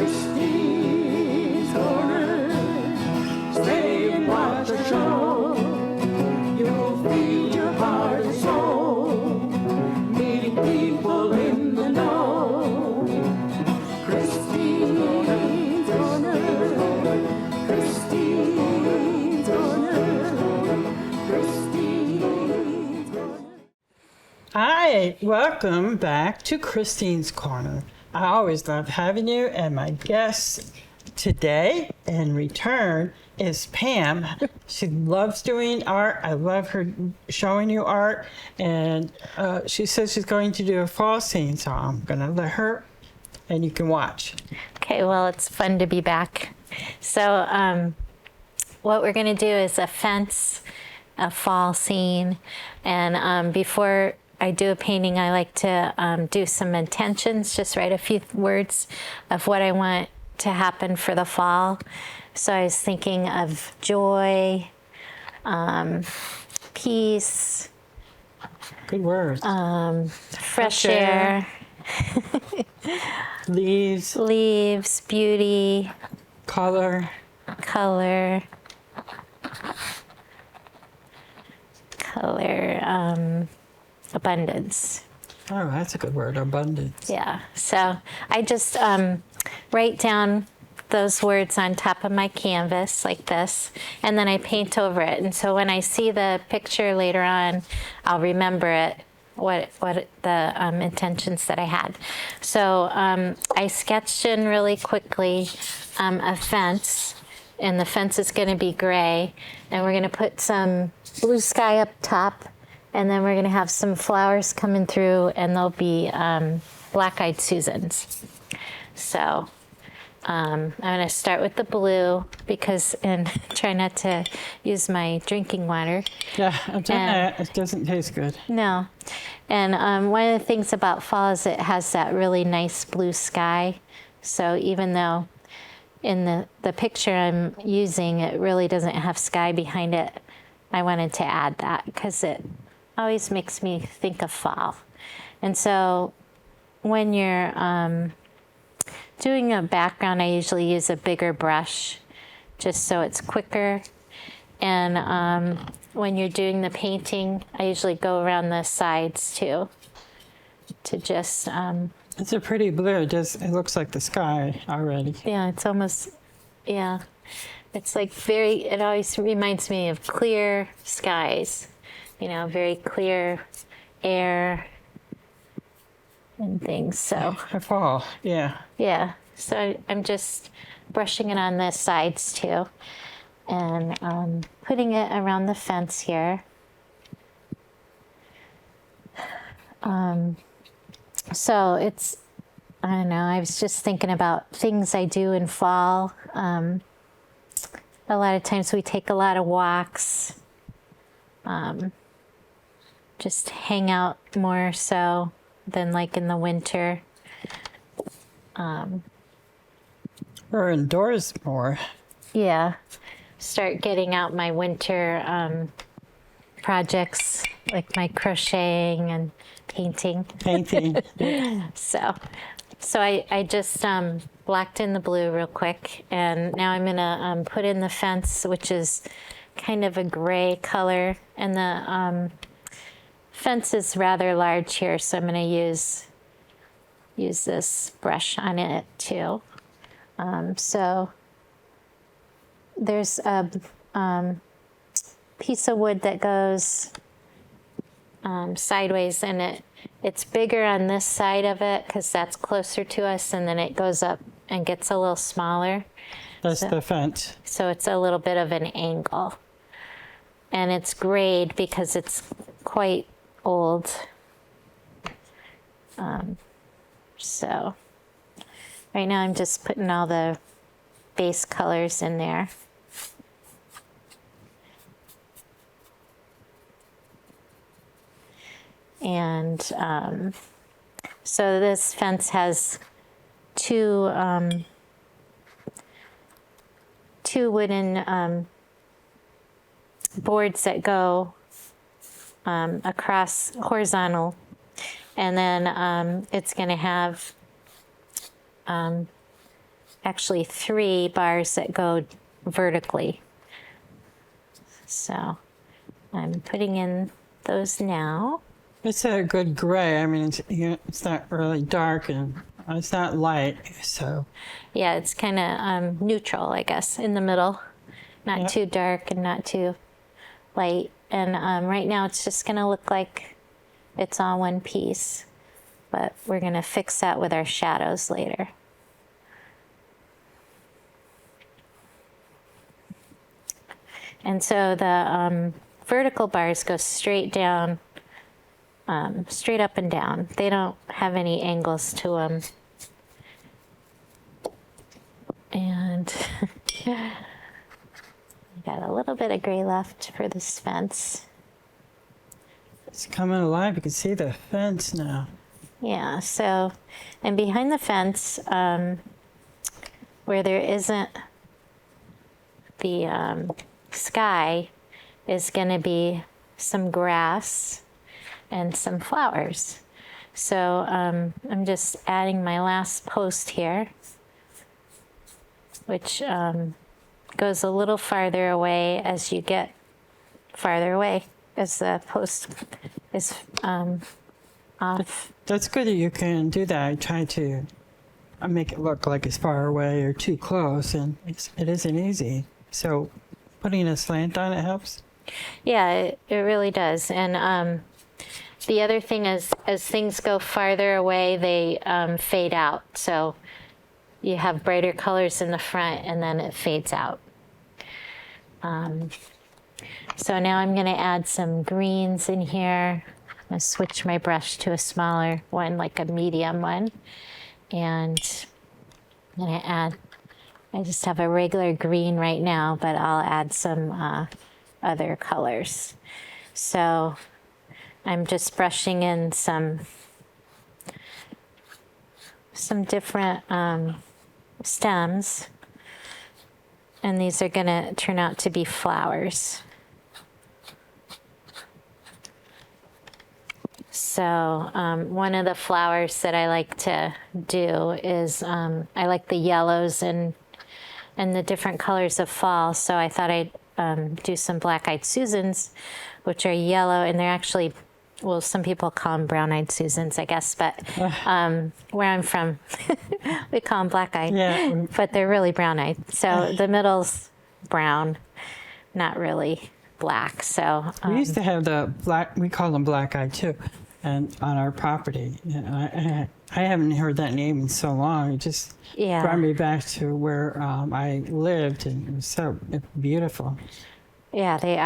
Christine's Corner. Stay and watch the show. You'll feed your heart and soul. Meeting people in the know. Christine's Corner. Christine's Corner. Christine's Corner. Hi, welcome back to Christine's Corner. I always love having you, and my guest today in return is Pam. She loves doing art. I love her showing you art, and she says she's going to do a fall scene, so I'm going to let her, and you can watch. Okay, well, it's fun to be back. So what we're going to do is a fence, a fall scene, and before I do a painting, I like to do some intentions, just write a few words of what I want to happen for the fall. So I was thinking of joy, peace. Good words. Fresh air. Leaves. Beauty. Color. Abundance. Oh, that's a good word, abundance. Yeah, so I just write down those words on top of my canvas like this, and then I paint over it. And so when I see the picture later on, I'll remember it, what the intentions that I had. So I sketched in really quickly a fence, and the fence is going to be gray, and we're going to put some blue sky up top. And then we're going to have some flowers coming through, and there'll be black-eyed Susans. So I'm going to start with the blue and try not to use my drinking water. Yeah, I've done that. It doesn't taste good. No. And one of the things about fall is it has that really nice blue sky. So even though in the picture I'm using, it really doesn't have sky behind it, I wanted to add that because it always makes me think of fall. And so when you're doing a background, I usually use a bigger brush just so it's quicker. And when you're doing the painting, I usually go around the sides too to just... It's a pretty blue. It looks like the sky already. Yeah, it's almost, yeah. It's like it always reminds me of clear skies. You know, very clear air and things. So Fall, yeah. Yeah. So I'm just brushing it on the sides too, and putting it around the fence here. So it's, I don't know. I was just thinking about things I do in fall. A lot of times we take a lot of walks. Just hang out more so than like in the winter. We're indoors more. Yeah. Start getting out my winter projects like my crocheting and painting. Yeah. So I just blacked in the blue real quick, and now I'm gonna put in the fence, which is kind of a gray color, and the fence is rather large here, so I'm going to use this brush on it too. So there's a piece of wood that goes sideways, and it's bigger on this side of it because that's closer to us, and then it goes up and gets a little smaller. That's the fence. So it's a little bit of an angle. And it's grayed because it's quite old. So right now I'm just putting all the base colors in there. And so this fence has two wooden boards that go across horizontal, and then it's going to have actually 3 bars that go vertically. So I'm putting in those now. It's a good gray. I mean, it's not really dark and it's not light. So Yeah, it's kind of neutral, I guess, in the middle. Not Yep. too dark and not too light. And right now it's just going to look like it's all one piece. But we're going to fix that with our shadows later. And so the vertical bars go straight down, straight up and down. They don't have any angles to them. And I got a little bit of gray left for this fence. it's coming alive. You can see the fence now. Yeah, so, and behind the fence, where there isn't the sky, is going to be some grass and some flowers. So I'm just adding my last post here, which goes a little farther away as you get farther away as the post is off. That's good that you can do that. I try to make it look like it's far away or too close, and it isn't easy. So putting a slant on it helps. Yeah, it really does. And the other thing is, as things go farther away, they fade out. So you have brighter colors in the front, and then it fades out. So now I'm going to add some greens in here. I'm going to switch my brush to a smaller one, like a medium one. And I'm going to add, I just have a regular green right now, but I'll add some other colors. So I'm just brushing in some different stems. And these are going to turn out to be flowers. So one of the flowers that I like to do is I like the yellows and the different colors of fall. So I thought I'd do some black-eyed Susans, which are yellow, and they're actually, well, some people call them brown-eyed Susans, I guess, but where I'm from, we call them black-eyed, Yeah. but they're really brown-eyed. So the middle's brown, not really black. So We used to have the black, we call them black-eyed too, and on our property. And I haven't heard that name in so long. It just Yeah. brought me back to where I lived, and it was so beautiful. yeah, they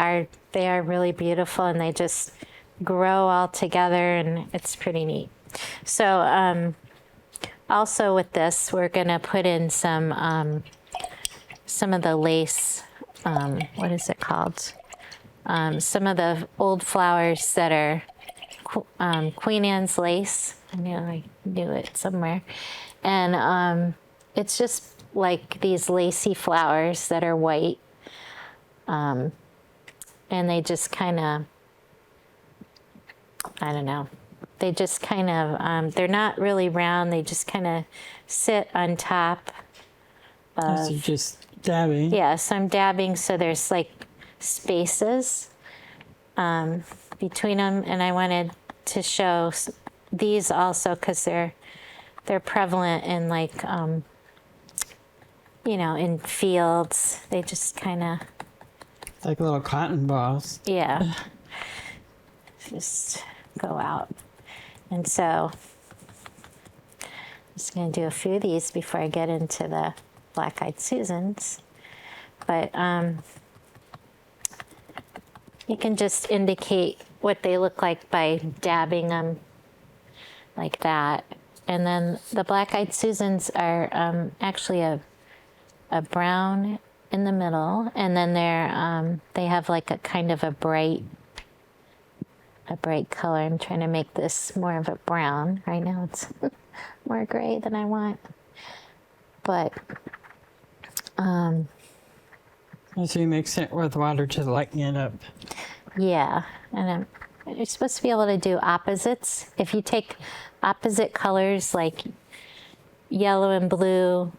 are really beautiful, and they just grow all together, and it's pretty neat. So also with this, we're gonna put in some of the lace. What is it called? Some of the old flowers that are Queen Anne's lace. I knew it somewhere. And it's just like these lacy flowers that are white. And they just kind of, I don't know. They just kind of, they're not really round. They just kind of sit on top So of, just dabbing. yeah, so I'm dabbing so there's like spaces between them, and I wanted to show these also because they're prevalent in like in fields. They just kind of, Like little cotton balls. yeah, just go out. And so I'm just going to do a few of these before I get into the black-eyed Susans. But you can just indicate what they look like by dabbing them like that. And then the black-eyed Susans are actually a brown in the middle, and then they have like a kind of a bright color. I'm trying to make this more of a brown. Right now it's more gray than I want. But So you mix it with water to lighten it up. yeah, and you're supposed to be able to do opposites. If you take opposite colors like yellow and blue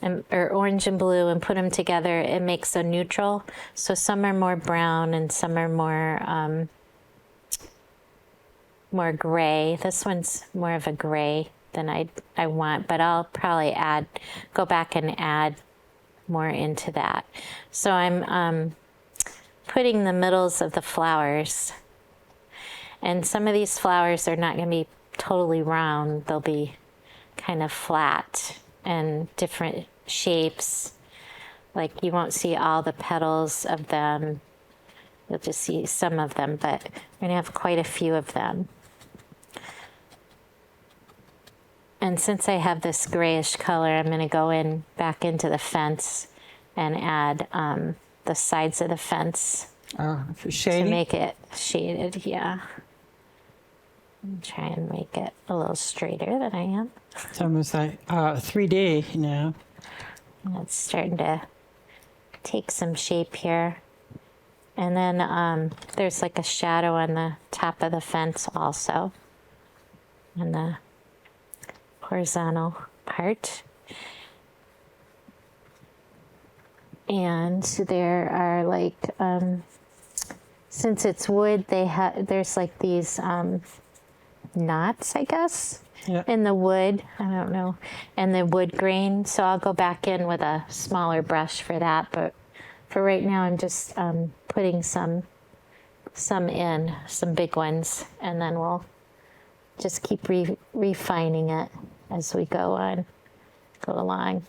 or orange and blue and put them together, it makes a neutral. So some are more brown and some are more gray. This one's more of a gray than I want, but I'll probably go back and add more into that. So I'm putting the middles of the flowers, and some of these flowers are not going to be totally round. They'll be kind of flat and different shapes. Like you won't see all the petals of them. You'll just see some of them, but we're going to have quite a few of them. And since I have this grayish color, I'm going to go back into the fence and add the sides of the fence Shady? to make it shaded. Yeah. And try and make it a little straighter than I am. It's almost like 3D now. And it's starting to take some shape here. And then there's like a shadow on the top of the fence also, on the horizontal part. And there are like, since it's wood, there's like these knots, I guess, Yeah. in the wood. I don't know, and the wood grain. So I'll go back in with a smaller brush for that. But for right now, I'm just putting some big ones, and then we'll just keep refining it as we go along.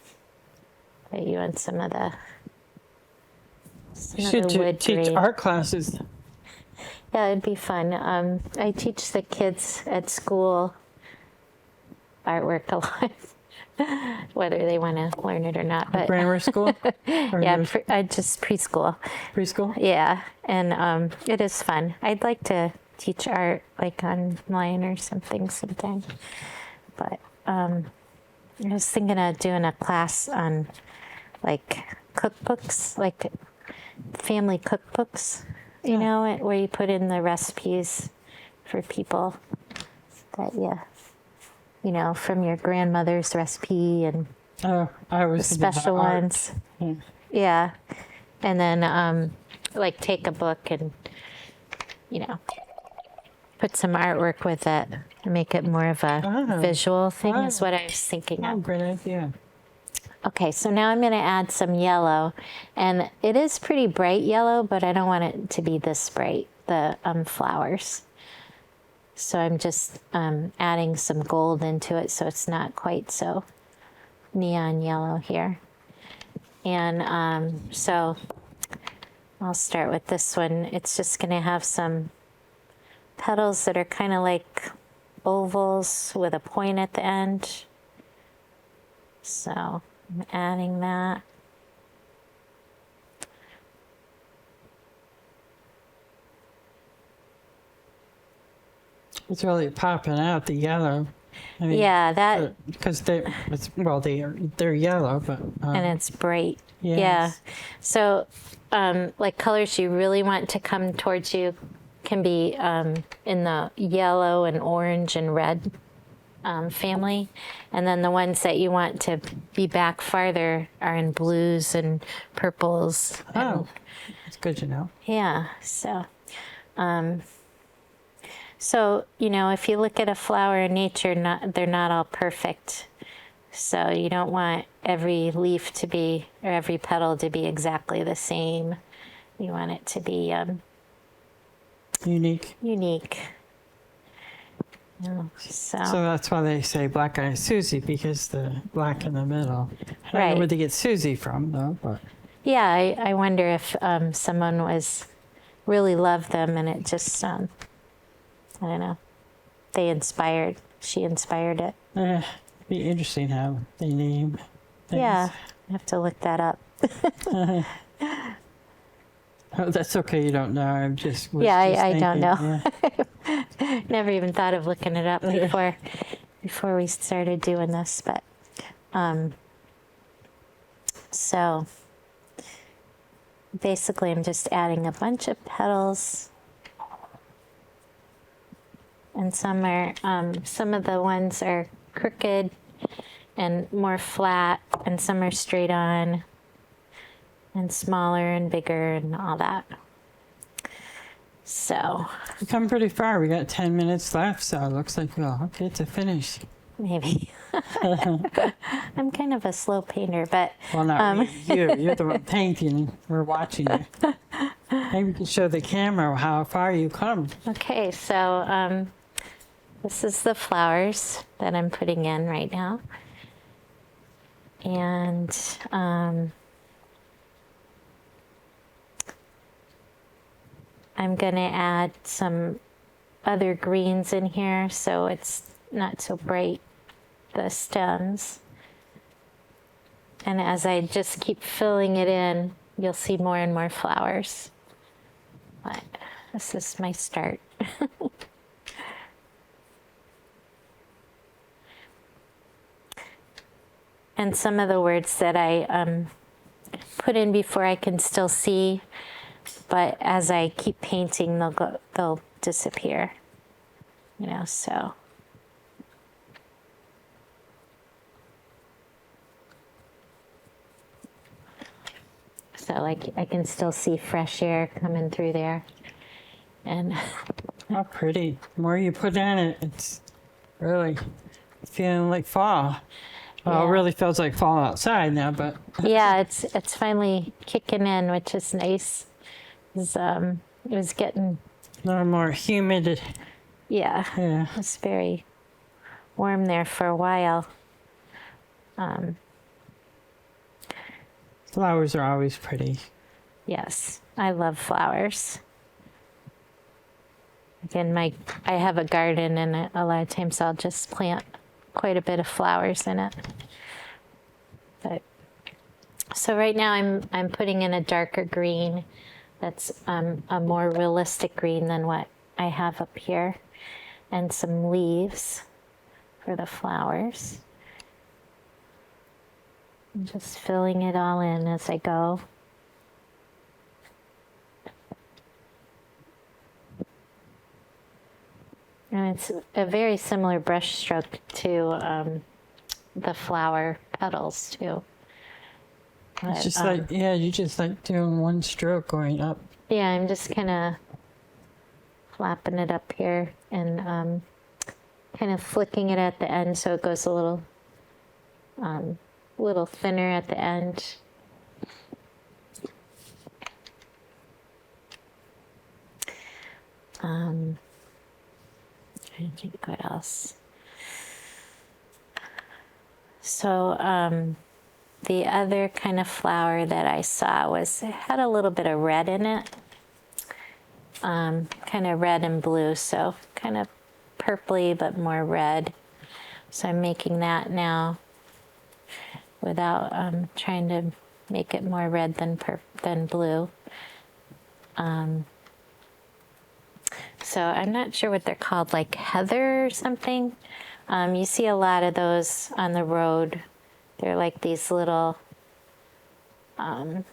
Put you in some of the You should wood teach grain. art classes. Yeah, it'd be fun. I teach the kids at school artwork a lot, whether they want to learn it or not. But Grammar school? Or yeah, I just preschool. preschool? Yeah, and it is fun. I'd like to teach art like online or something sometime. But I was thinking of doing a class on like cookbooks, like family cookbooks, you know, where you put in the recipes for people that you know, from your grandmother's recipe and Oh, I was the thinking about special art. ones. Yeah. Yeah. And then like take a book and, you know, put some artwork with it and make it more of a visual thing is what I was thinking Oh, of. great idea. Okay, so now I'm going to add some yellow, and it is pretty bright yellow, but I don't want it to be this bright, the flowers. So I'm just adding some gold into it so it's not quite so neon yellow here. And so I'll start with this one. It's just going to have some petals that are kind of like ovals with a point at the end. So I'm adding that. It's really popping out, the yellow. I mean, Yeah, that, because they're yellow, but and it's bright. yes. Yeah. So, like colors you really want to come towards you can be in the yellow and orange and red family. And then the ones that you want to be back farther are in blues and purples. Oh, it's good to know. Yeah. So, you know, if you look at a flower in nature, they're not all perfect. So you don't want every leaf to be, or every petal to be exactly the same. You want it to be Unique. unique. So that's why they say Black Eyed Susie, because the black in the middle. I don't Right. know where they get Susie from, though. But yeah, I wonder if someone really loved them and it just, I don't know, she inspired it. it'd be interesting how they name things. Yeah, I have to look that up. Oh, that's okay. You don't know. I'm just. Yeah, I thinking, don't know. Yeah. Never even thought of looking it up before we started doing this, but so basically I'm just adding a bunch of petals, and some of the ones are crooked, and more flat, and some are straight on, and smaller and bigger and all that. So We've come pretty far. We got 10 minutes left, so it looks like we'll get to finish. maybe. I'm kind of a slow painter, but Well, not me. You're the one painting. We're watching you. Maybe you can show the camera how far you come. okay, so this is the flowers that I'm putting in right now. And I'm going to add some other greens in here so it's not so bright, the stems. And as I just keep filling it in, you'll see more and more flowers. But this is my start. And some of the words that I put in before I can still see, but as I keep painting, they'll disappear. You know, so. So like I can still see fresh air coming through there. And How pretty. The more you put on it, it's really feeling like fall. Well, Yeah. it really feels like fall outside now, but yeah, it's finally kicking in, which is nice. It was getting, a little more humid. yeah, Yeah. it was very warm there for a while. Flowers are always pretty. Yes, I love flowers. Again, I have a garden, and a lot of times I'll just plant quite a bit of flowers in it. But so right now I'm putting in a darker green that's a more realistic green than what I have up here, and some leaves for the flowers. I'm just filling it all in as I go. And it's a very similar brush stroke to the flower petals too. It's But, just like, yeah, you just like doing one stroke going up. yeah, I'm just kind of flapping it up here and kind of flicking it at the end so it goes a little thinner at the end. I think what else. So the other kind of flower that I saw it had a little bit of red in it, kind of red and blue, so kind of purpley but more red. So I'm making that now without trying to make it more red than blue. So I'm not sure what they're called, like heather or something. You see a lot of those on the road. They're like these little, I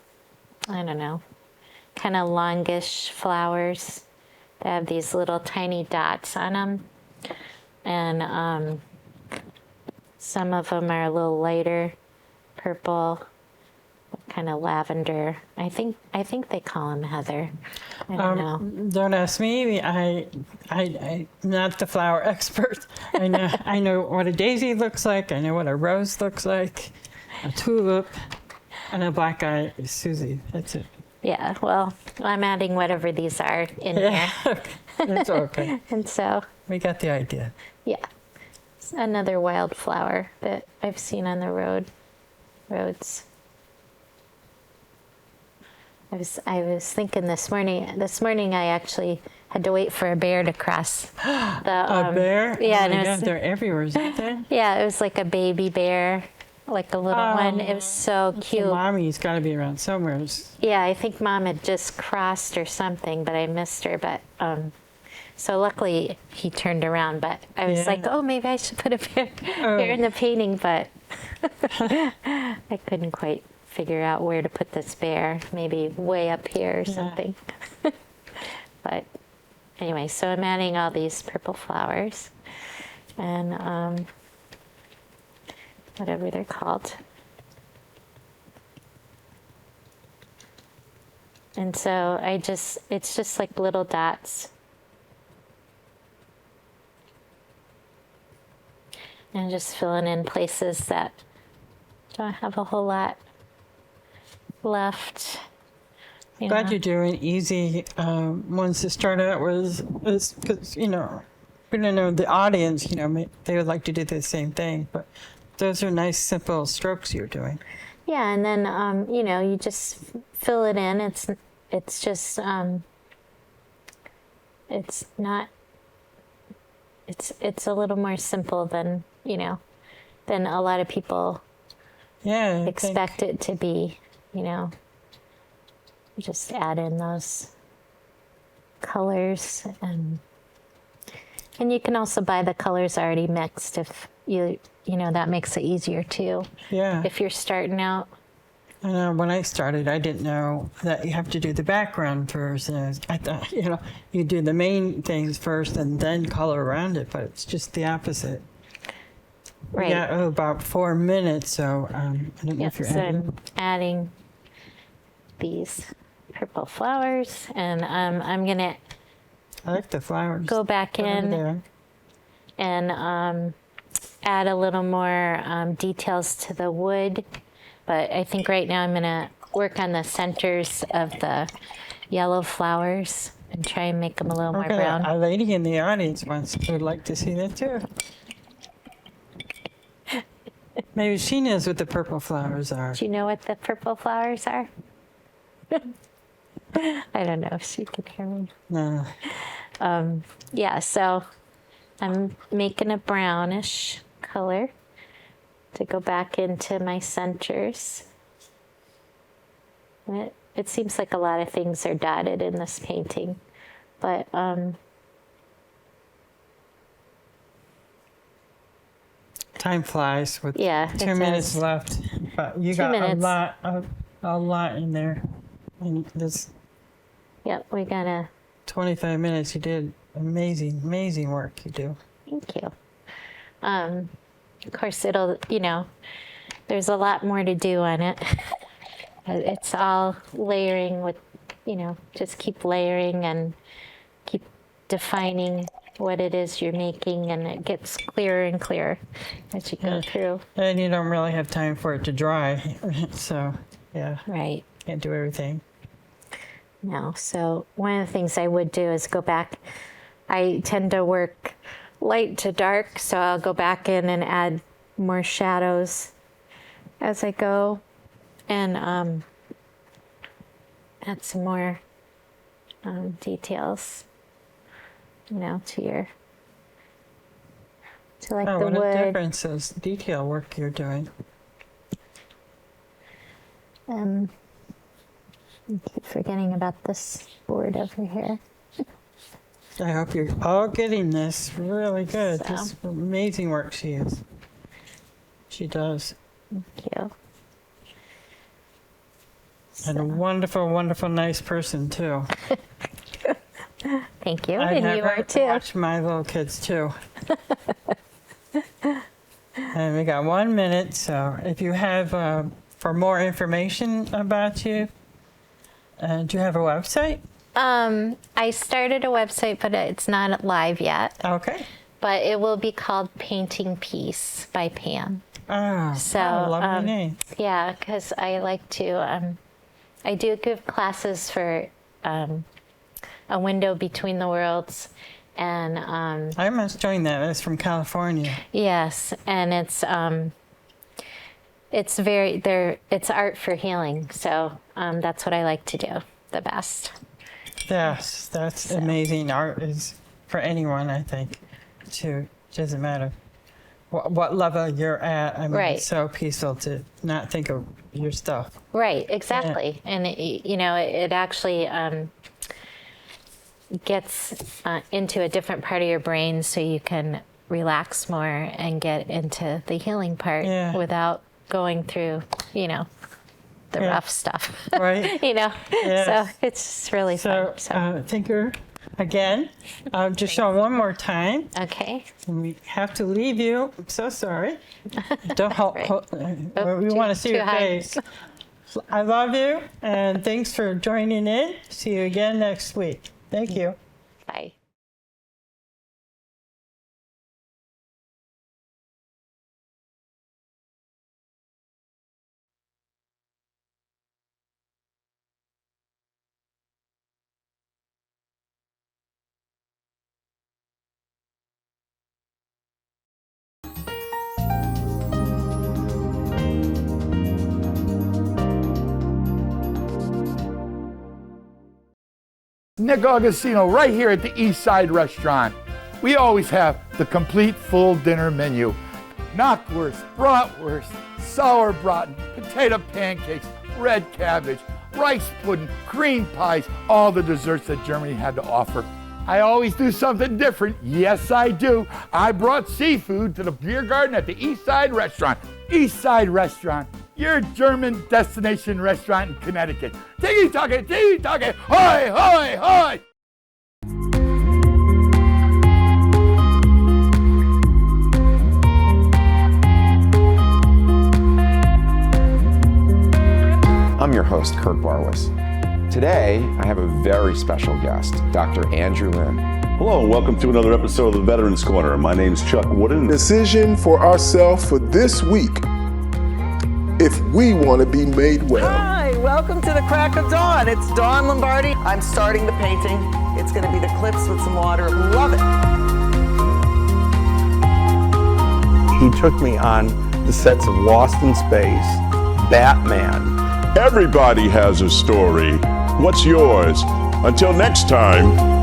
don't know, kind of longish flowers. They have these little tiny dots on them. And some of them are a little lighter purple, kind of lavender. I think they call them heather. I don't know. Don't ask me. I'm not the flower expert. I know what a daisy looks like. I know what a rose looks like, a tulip, and a black-eyed Susie. That's it. Yeah, well, I'm adding whatever these are in here. It's okay. And so, We got the idea. yeah. It's another wildflower that I've seen on the roads. I was thinking this morning I actually had to wait for a bear to cross the A bear? yeah, Oh and my it God, was, they're everywhere, isn't there? yeah, it was like a baby bear, like a little one. It was so cute. So mommy's got to be around somewhere. Yeah, I think Mom had just crossed or something, but I missed her. But so luckily he turned around. But I was Yeah. like, oh, maybe I should put a bear in the painting, but I couldn't quite figure out where to put this bear. Maybe way up here or something. But anyway, so I'm adding all these purple flowers, and whatever they're called. And so it's just like little dots. And just filling in places that don't have a whole lot left. Glad you're doing easy ones to start out with, because, we don't know the audience, they would like to do the same thing, but those are nice, simple strokes you're doing. Yeah, and then, you just fill it in. It's just, it's not, it's a little more simple than, than a lot of people expect it to be, Just add in those colors, and you can also buy the colors already mixed if that makes it easier too. Yeah. If you're starting out. I know when I started, I didn't know that you have to do the background first. And I thought, you do the main things first and then color around it, but it's just the opposite. Right. Yeah, about 4 minutes. So I don't know if you're adding. I'm adding these purple flowers, and I'm gonna I like the flowers. go back in there. and add a little more details to the wood. But I think right now I'm gonna work on the centers of the yellow flowers and try and make them a little more brown. A lady in the audience would like to see that too. Maybe she knows what the purple flowers are. Do you know what the purple flowers are? I don't know if she can hear me. No. Yeah, so I'm making a brownish color to go back into my centers. It seems like a lot of things are dotted in this painting, but Time flies with Yeah, 2 it minutes does. left. But you 2 got minutes. a lot in there. And this yep, we gotta, 25 minutes, you did amazing work you do. thank you. Of course, it'll, there's a lot more to do on it. It's all layering with, just keep layering and keep defining what it is you're making, and it gets clearer and clearer as you go through. And you don't really have time for it to dry. So, yeah, Right. can't do everything. No. So one of the things I would do is go back. I tend to work light to dark, so I'll go back in and add more shadows as I go, and add some more details, to like the What a wood. difference is detail work you're doing. I keep forgetting about this board over here. I hope you're all getting this really good. So. This amazing work she is. She does. Thank you. And a wonderful, wonderful, nice person too. Thank you. I'd And have you her are too. watch my little kids too. And we got 1 minute, so if you have for more information about you, do you have a website? I started a website, but it's not live yet. Okay. But it will be called Painting Peace by Pam. Oh, So, lovely name. Yeah, because I like to, I do give classes for A Window Between the Worlds. And I must join that. That's from California. yes, and it's it's art for healing. So that's what I like to do the best. Yes, that's amazing. Art is for anyone, I think. Doesn't matter what level you're at. I mean, Right. It's so peaceful to not think of your stuff. Right, exactly. And it actually gets into a different part of your brain, so you can relax more and get into the healing part without going through, the rough stuff. Right. So Yes. it's just really So, fun. So thinker, again. Just show one more time. Okay. And we have to leave you. I'm so sorry. Don't Right. we want to see too your high. face. I love you, and thanks for joining in. See you again next week. Thank you. Bye. Nick Augustino right here at the East Side Restaurant. We always have the complete full dinner menu. Knockwurst, bratwurst, sauerbraten, potato pancakes, red cabbage, rice pudding, cream pies, all the desserts that Germany had to offer. I always do something different. Yes, I do. I brought seafood to the beer garden at the East Side Restaurant. East Side Restaurant, your German destination restaurant in Connecticut. Tiki-taka, hoy, hoy, hoy! I'm your host, Kurt Barwis. Today, I have a very special guest, Dr. Andrew Lin. Hello and welcome to another episode of the Veterans Corner. My name's Chuck Wooden. Decision for ourselves for this week if we want to be made well. Hi, welcome to the crack of dawn. It's Dawn Lombardi. I'm starting the painting. It's going to be the cliffs with some water. Love it. He took me on the sets of Lost in Space, Batman. Everybody has a story. What's yours? Until next time.